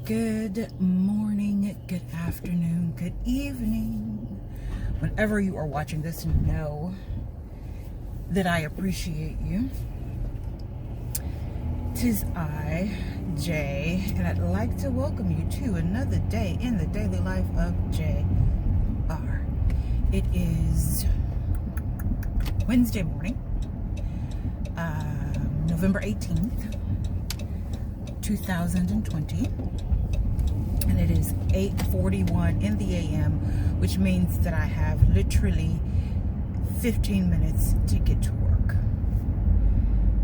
Good morning, good afternoon, good evening. Whenever you are watching this, know that I appreciate you. 'Tis I, Jay, and I'd like to welcome you to another day in the daily life of JR. It is Wednesday morning, November 18th, 2020. And it is 8:41 in the AM, which means that I have literally 15 minutes to get to work.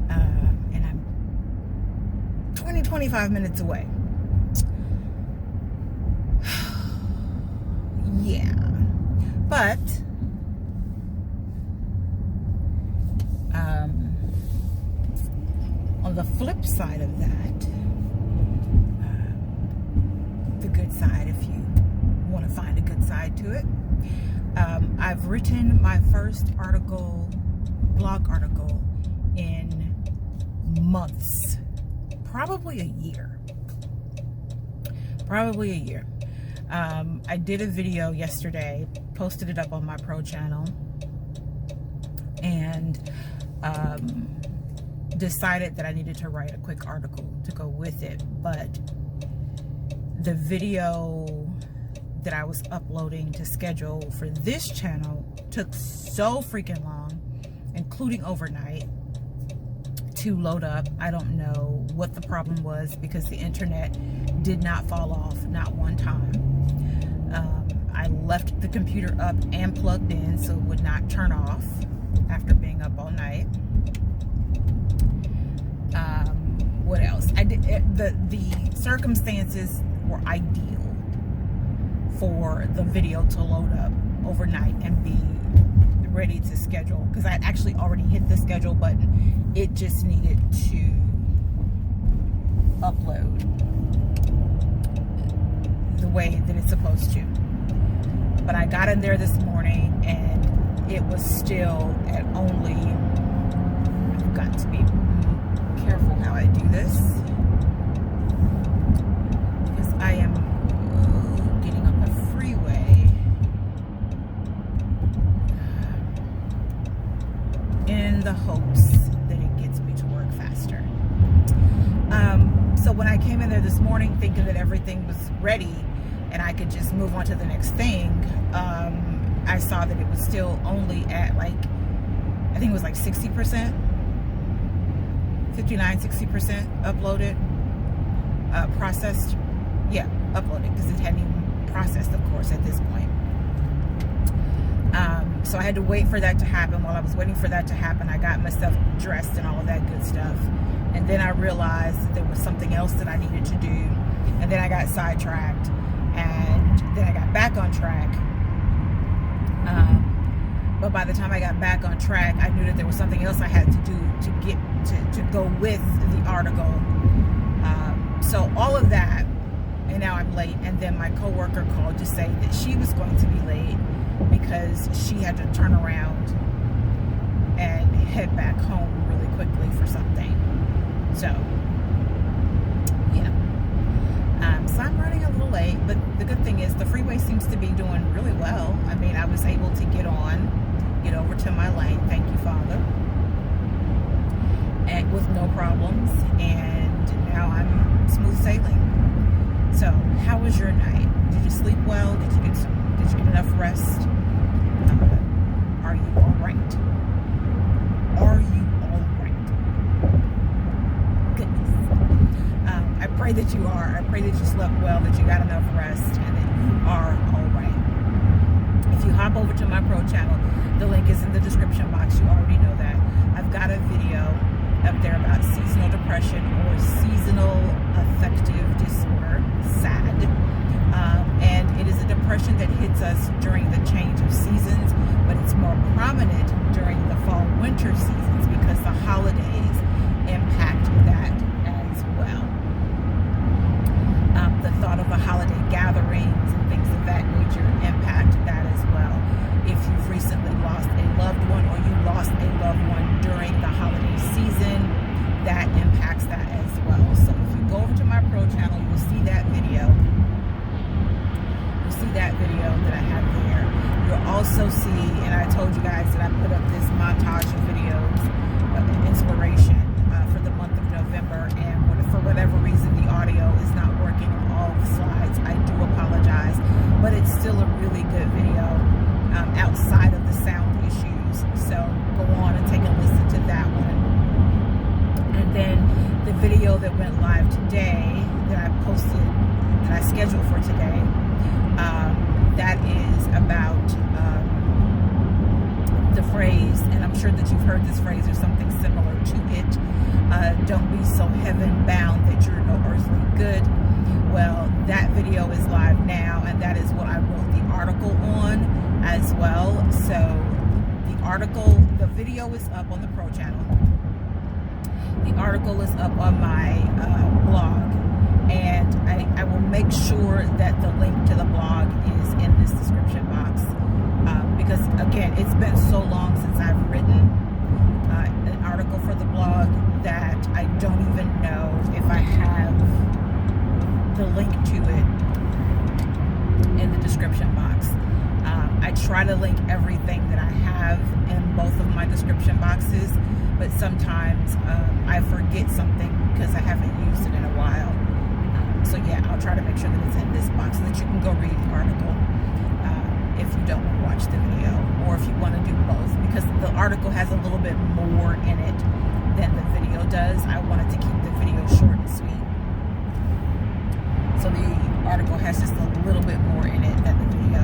And I'm 25 minutes away. Yeah. But, on the flip side of that, the good side, if you want to find a good side to it, I've written my first blog article in months, probably a year. I did a video yesterday, posted it up on my pro channel, and decided that I needed to write a quick article to go with it. But the video that I was uploading to schedule for this channel took so freaking long, including overnight, to load up. I don't know what the problem was, because the internet did not fall off, not one time. I left the computer up and plugged in so it would not turn off after being up all night. What else? I did the circumstances were ideal for the video to load up overnight and be ready to schedule, because I actually already hit the schedule button. It just needed to upload the way that it's supposed to. But I got in there this morning and it was still at only, I've got to be careful how I do this, because I am getting on the freeway in the hopes that it gets me to work faster. So when I came in there this morning thinking that everything was ready and I could just move on to the next thing, I saw that it was still only at I think it was 60%, 59-60% uploaded, processed. Yeah, uploaded, because it hadn't even processed, of course, at this point. So I had to wait for that to happen. While I was waiting for that to happen, I got myself dressed and all of that good stuff. And then I realized that there was something else that I needed to do. And then I got sidetracked. And then I got back on track. But by the time I got back on track, I knew that there was something else I had to do to get to go with the article. So all of that, and now I'm late. And then my coworker called to say that she was going to be late because she had to turn around and head back home really quickly for something. So, yeah. So I'm running a little late, but the good thing is the freeway seems to be doing really well. I mean, I was able to get over to my lane, thank you, Father, and with no problems, and now I'm smooth sailing. So, how was your night? Did you sleep well? Did you get enough rest? Are you all right? Are you all right? Goodness. I pray that you are. I pray that you slept well, that you got enough rest, and that you are all right. If you hop over to my pro channel, the link is in the description box. You already know that. I've got a video up there about seasonal depression, or seasonal affective disorder, SAD. And it is a depression that hits us during the change of seasons, but it's more prominent during the fall-winter seasons because the holidays impact that as well. The thought of the holiday gatherings and things of that nature impact that as well. If you've recently lost a loved one, or you lost a loved one during the holiday season, that impacts that as well. So if you go over to my pro channel, you'll see that video. that went live today, that I posted, that I scheduled for today, that is about the phrase, and I'm sure that you've heard this phrase or something similar to it, don't be so heaven bound that you're no earthly good. Well, that video is live now, and that is what I wrote the article on as well. So the video is up on the Pro channel. The article is up on my blog, and I will make sure that the link to the blog is in this description box, because again, it's been so long since I've written an article for the blog that I don't even know if I have the link to it in the description box. I try to link everything that I have in both of my description boxes, but sometimes I forget something because I haven't used it in a while. So yeah, I'll try to make sure that it's in this box so that you can go read the article if you don't want to watch the video, or if you want to do both, because the article has a little bit more in it than the video does. I wanted to keep the video short and sweet, so the article has just a little bit more in it than the video.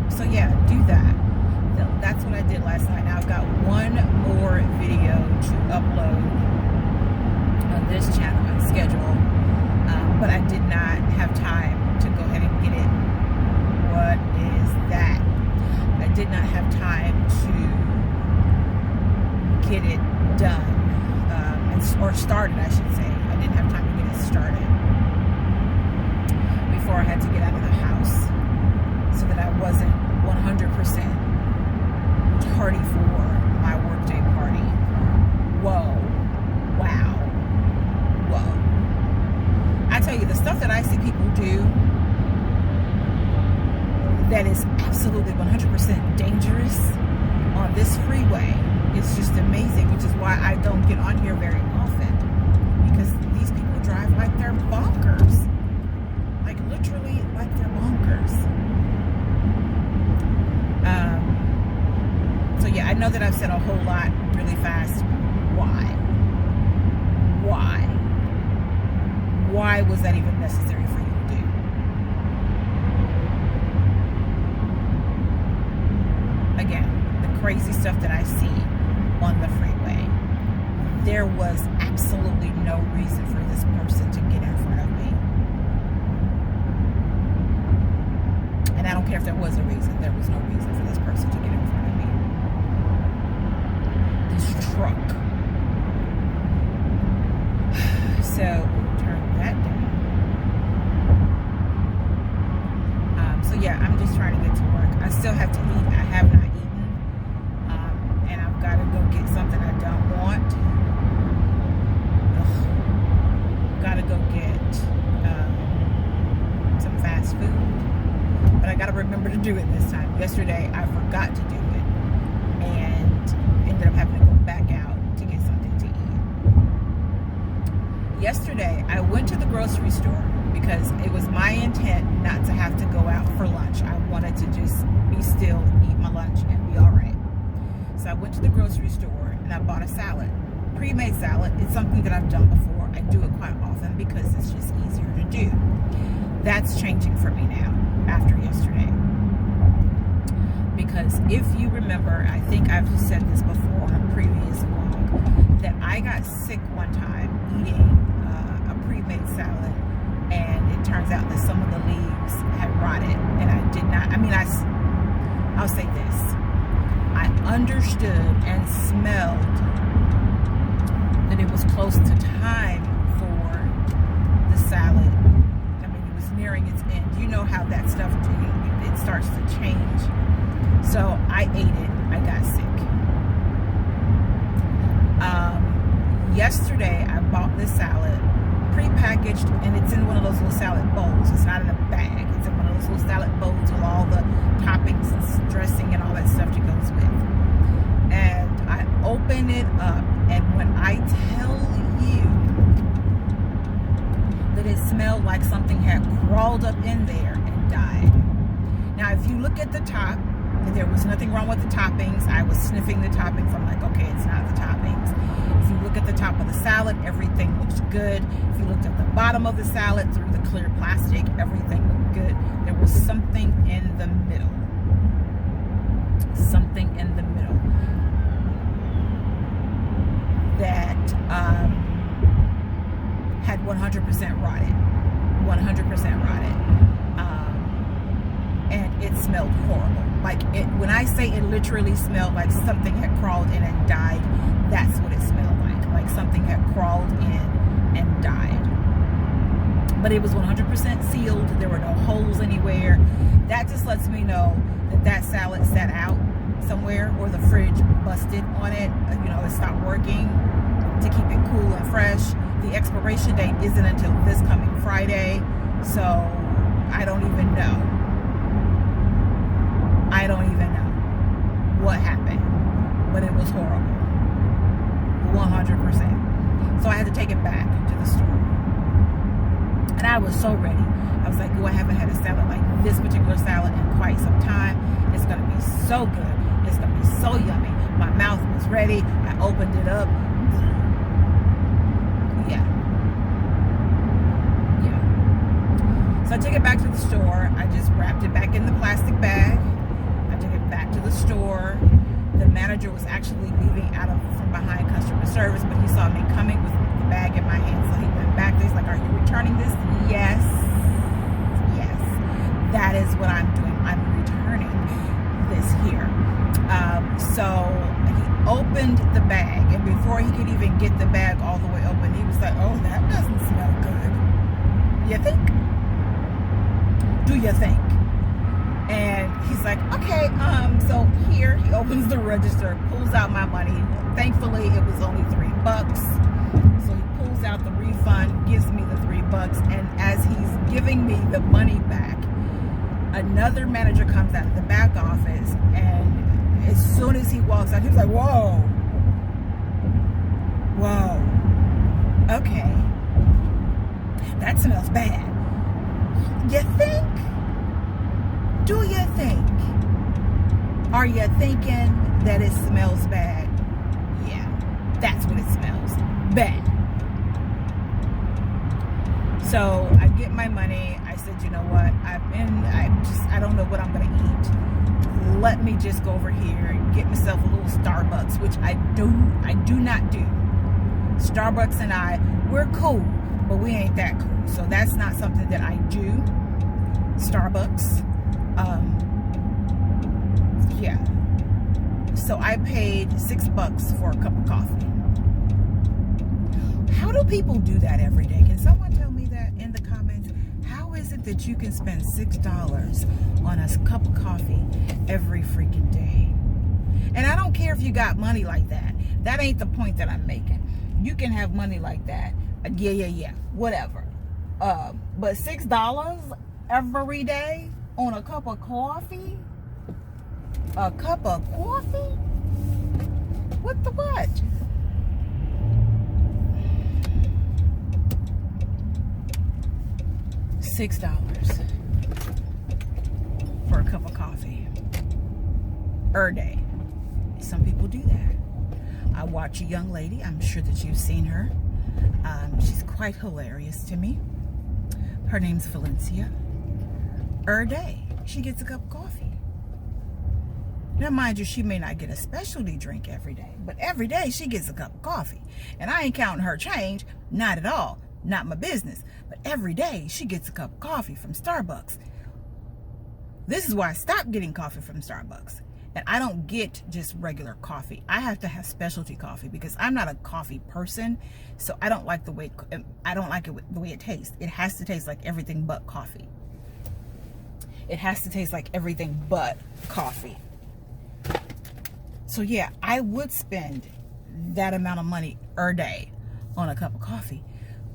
So yeah, do that. That's what I did last night. Now I've got one more video to upload on this channel and schedule, but I did not have time to go ahead and get it. What is that? I did not have time to get it done, or started, I should say. I didn't have time to get it started before I had to get out of the house, so that I wasn't 100% tardy for my workday party. Whoa. Wow. Whoa. I tell you, the stuff that I see people do that is absolutely 100% dangerous on this freeway is just amazing, which is why I don't get on here very often, because these people drive like they're bonkers. Like literally like they're bonkers. So yeah, I know that I've said a whole lot really fast. Why was that even necessary for you to do? Again, the crazy stuff that I see on the freeway. There was absolutely no reason for this person to get in front of me. And I don't care if there was a reason. There was no reason for this person to get in front of me. This truck. So, turn that down. So yeah, I'm just trying to get to work. I still have to eat. I have not eaten. And I've got to go get something I don't want. Got to go get some fast food. But I got to remember to do it this time. Yesterday, I forgot to do it. And ended up having to go back out to get something to eat. Yesterday, I went to the grocery store because it was my intent not to have to go out for lunch. I wanted to just be still, eat my lunch, and be all right. So I went to the grocery store and I bought a salad. Pre-made salad. It's something that I've done before. I do it quite often because it's just easier to do. That's changing for me now after yesterday. Because if you remember, I think I've said this before on a previous vlog, that I got sick one time eating a pre-made salad, and it turns out that some of the leaves had rotted, and I did not, I'll say this, I understood and smelled that it was close to time for the salad. I mean, it was nearing its end. You know how that stuff, it starts to change. So I ate it. I got sick. Yesterday, I bought this salad pre-packaged, and it's in one of those little salad bowls. It's not in a bag. It's in one of those little salad bowls with all the toppings and dressing and all that stuff that goes with. And I open it up, and when I tell you that it smelled like something had crawled up in there and died. Now, if you look at the top, there was nothing wrong with the toppings. I was sniffing the toppings. I'm like, okay, it's not the toppings. If you look at the top of the salad, everything looks good. If you looked at the bottom of the salad through the clear plastic, everything looked good. There was something in the middle. Something in the middle that had 100% rotted. 100% rotted. And it smelled horrible. Like, when I say it literally smelled like something had crawled in and died, that's what it smelled like. Like something had crawled in and died. But it was 100% sealed. There were no holes anywhere. That just lets me know that that salad sat out somewhere, or the fridge busted on it. You know, it stopped working to keep it cool and fresh. The expiration date isn't until this coming Friday. So I don't even know. I don't even know what happened, but it was horrible. 100%. So I had to take it back to the store. And I was so ready. I was like, oh, I haven't had a salad like this particular salad in quite some time. It's going to be so good. It's going to be so yummy. My mouth was ready. I opened it up. Yeah. So I took it back to the store. I just wrapped it back in the plastic bag. I took it back to the store. The manager was actually leaving from behind customer service, but he saw me coming with the bag in my hand, so he went back there. He's like, are you returning this? Yes. Yes. That is what I'm doing. I'm returning this here. So he opened the bag, and before he could even get the bag all the way open, he was like, oh, that doesn't smell good. You think? Do you think? And he's like, okay, so here he opens the register, pulls out my money. Thankfully, it was only $3. So he pulls out the refund, gives me the $3, and as he's giving me the money back, another manager comes out of the back office, and as soon as he walks out, he's like, whoa, okay, that smells bad. You think? Do you think? Are you thinking that it smells bad? Yeah, that's what it smells. Bad. So I get my money. I said, you know what? I don't know what I'm going to eat. Let me just go over here and get myself a little Starbucks, which I do not do. Starbucks and we're cool, but we ain't that cool. So that's not something that I do. Starbucks. Yeah. So I paid $6 for a cup of coffee. How do people do that every day? Can someone tell me that in the comments? How is it that you can spend $6 on a cup of coffee every freaking day? And I don't care if you got money like that. That ain't the point that I'm making. You can have money like that. Yeah. Whatever. But $6 every day on a cup of coffee? A cup of coffee? What the what? $6 for a cup of coffee per day. Some people do that. I watch a young lady. I'm sure that you've seen her. She's quite hilarious to me. Her name's Valencia. Per day, she gets a cup of coffee. Now, mind you, she may not get a specialty drink every day, but every day she gets a cup of coffee. And I ain't counting her change, not at all, not my business. But every day she gets a cup of coffee from Starbucks. This is why I stopped getting coffee from Starbucks. And I don't get just regular coffee. I have to have specialty coffee because I'm not a coffee person. So I don't like the way it tastes. It has to taste like everything but coffee. It has to taste like everything but coffee. So yeah, I would spend that amount of money per day on a cup of coffee.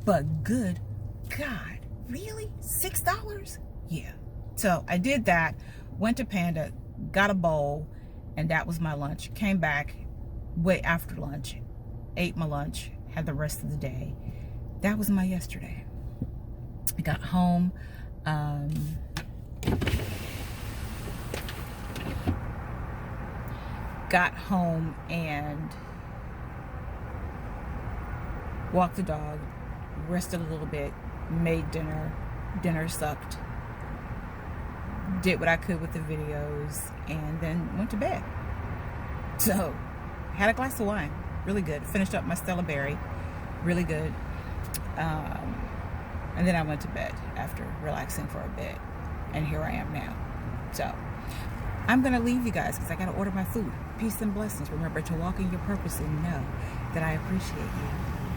But good God, really? $6? Yeah. So I did that, went to Panda, got a bowl, and that was my lunch. Came back way after lunch, ate my lunch, had the rest of the day. That was my yesterday. I got home, and walked the dog, rested a little bit, made dinner. Dinner sucked. Did what I could with the videos, and then went to bed. So, had a glass of wine. Really good. Finished up my Stella Berry. Really good. And then I went to bed after relaxing for a bit. And here I am now. So, I'm going to leave you guys because I got to order my food. Peace and blessings. Remember to walk in your purpose and know that I appreciate you.